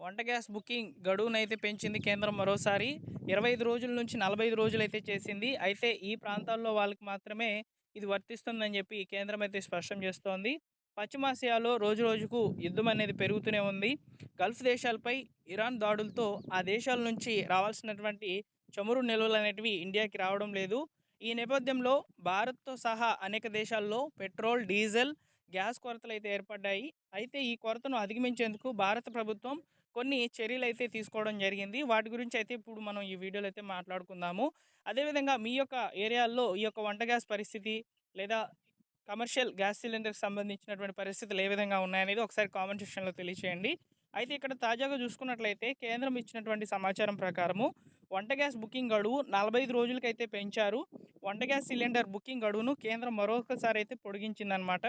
వంట gas booking గడువునైతే పెంచింది కేంద్రం మరోసారి. 25 రోజుల నుంచి 45 రోజులైతే చేసింది. అయితే ఈ ప్రాంతాల్లో వాళ్ళకి మాత్రమే ఇది వర్తిస్తుందని చెప్పి కేంద్రం అయితే స్పష్టం చేస్తోంది. పశ్చిమాసియాలో రోజురోజుకు యుద్ధం అనేది పెరుగుతూనే ఉంది. గల్ఫ్ దేశాలపై ఇరాన్ దాడులతో ఆ దేశాల నుంచి రావాల్సినటువంటి చమురు నిల్వలు అనేటివి ఇండియాకి రావడం లేదు. ఈ నేపథ్యంలో భారత్తో సహా అనేక దేశాల్లో పెట్రోల్, డీజిల్, గ్యాస్ కొరతలైతే ఏర్పడ్డాయి. అయితే ఈ కొరతను అధిగమించేందుకు భారత ప్రభుత్వం కొన్ని చర్యలైతే తీసుకోవడం జరిగింది. వాటి గురించి అయితే ఇప్పుడు మనం ఈ వీడియోలో అయితే మాట్లాడుకుందాము. అదేవిధంగా మీ యొక్క ఏరియాల్లో ఈ యొక్క వంట గ్యాస్ పరిస్థితి లేదా కమర్షియల్ గ్యాస్ సిలిండర్‌కి సంబంధించినటువంటి పరిస్థితులు ఏ విధంగా ఉన్నాయనేది ఒకసారి కామెంట్ సెక్షన్‌లో తెలియచేయండి. అయితే ఇక్కడ తాజాగా చూసుకున్నట్లయితే కేంద్రం ఇచ్చినటువంటి సమాచారం ప్రకారము వంట గ్యాస్ బుకింగ్ గడువు 45 రోజులకైతే పెంచారు. వంట గ్యాస్ సిలిండర్ బుకింగ్ గడువును కేంద్రం మరొకసారి అయితే పొడిగించిందనమాట.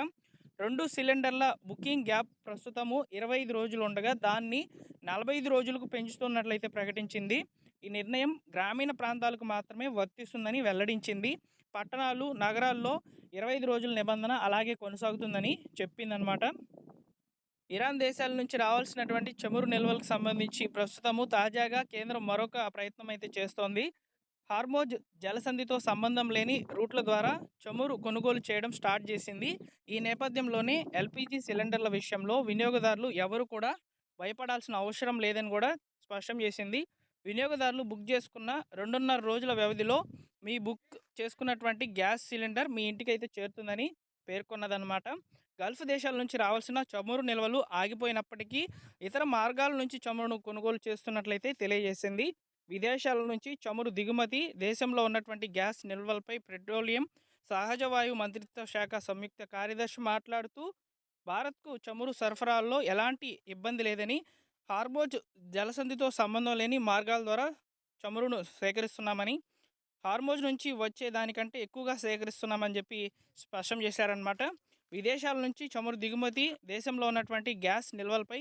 2 సిలిండర్ల బుకింగ్ గ్యాప్ ప్రస్తుతము 25 రోజులు ఉండగా దాన్ని 45 రోజులకు పెంచుతున్నట్లయితే ప్రకటించింది. ఈ నిర్ణయం గ్రామీణ ప్రాంతాలకు మాత్రమే వర్తిస్తుందని వెల్లడించింది. పట్టణాలు, నగరాల్లో 25 రోజుల నిబంధన అలాగే కొనసాగుతుందని చెప్పిందనమాట. ఇరాన్ దేశాల నుంచి రావాల్సినటువంటి చమురు నిల్వలకు సంబంధించి ప్రస్తుతము తాజాగా కేంద్రం మరొక ప్రయత్నం అయితే చేస్తోంది. హార్మోజ్ జలసంధితో సంబంధం లేని రూట్ల ద్వారా చమురు కొనుగోలు చేయడం స్టార్ట్ చేసింది. ఈ నేపథ్యంలోనే ఎల్పీజీ సిలిండర్ల విషయంలో వినియోగదారులు ఎవరు కూడా భయపడాల్సిన అవసరం లేదని కూడా స్పష్టం చేసింది. వినియోగదారులు బుక్ చేసుకున్న 2.5 రోజుల వ్యవధిలో మీ బుక్ చేసుకున్నటువంటి గ్యాస్ సిలిండర్ మీ ఇంటికైతే చేరుతుందని పేర్కొన్నదన్నమాట. గల్ఫ్ దేశాల నుంచి రావాల్సిన చమురు నిల్వలు ఆగిపోయినప్పటికీ ఇతర మార్గాల నుంచి చమురును కొనుగోలు చేస్తున్నట్లయితే తెలియజేసింది. విదేశాల నుంచి చమురు దిగుమతి, దేశంలో ఉన్నటువంటి గ్యాస్ నిల్వలపై పెట్రోలియం, సహజ వాయువు మంత్రిత్వ శాఖ సంయుక్త కార్యదర్శి మాట్లాడుతూ భారత్కు చమురు సరఫరాల్లో ఎలాంటి ఇబ్బంది లేదని, హార్మోజ్ జలసంధితో సంబంధం లేని మార్గాల ద్వారా చమురును సేకరిస్తున్నామని, హార్మోజ్ నుంచి వచ్చే దానికంటే ఎక్కువగా సేకరిస్తున్నామని చెప్పి స్పష్టం చేశారనమాట. విదేశాల నుంచి చమురు దిగుమతి, దేశంలో ఉన్నటువంటి గ్యాస్ నిల్వలపై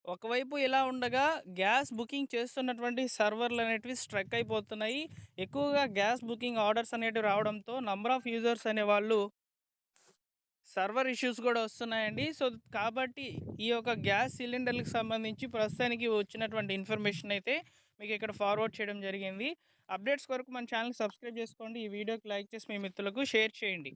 ఒకవైపు ఇలా ఉండగా గ్యాస్ బుకింగ్ చేస్తున్నటువంటి సర్వర్లు అనేటివి స్ట్రక్ అయిపోతున్నాయి. ఎక్కువగా గ్యాస్ బుకింగ్ ఆర్డర్స్ అనేటివి రావడంతో నంబర్ ఆఫ్ యూజర్స్ అనేవాళ్ళు సర్వర్ ఇష్యూస్ కూడా వస్తున్నాయండి. సో, కాబట్టి ఈ యొక్క గ్యాస్ సిలిండర్‌లకు సంబంధించి ప్రస్తుతానికి వచ్చినటువంటి ఇన్ఫర్మేషన్ అయితే మీకు ఇక్కడ ఫార్వర్డ్ చేయడం జరిగింది. అప్డేట్స్ కొరకు మన ఛానెల్‌ని సబ్స్క్రైబ్ చేసుకోండి. ఈ వీడియోకి లైక్ చేసి మీ మిత్రులకు షేర్ చేయండి.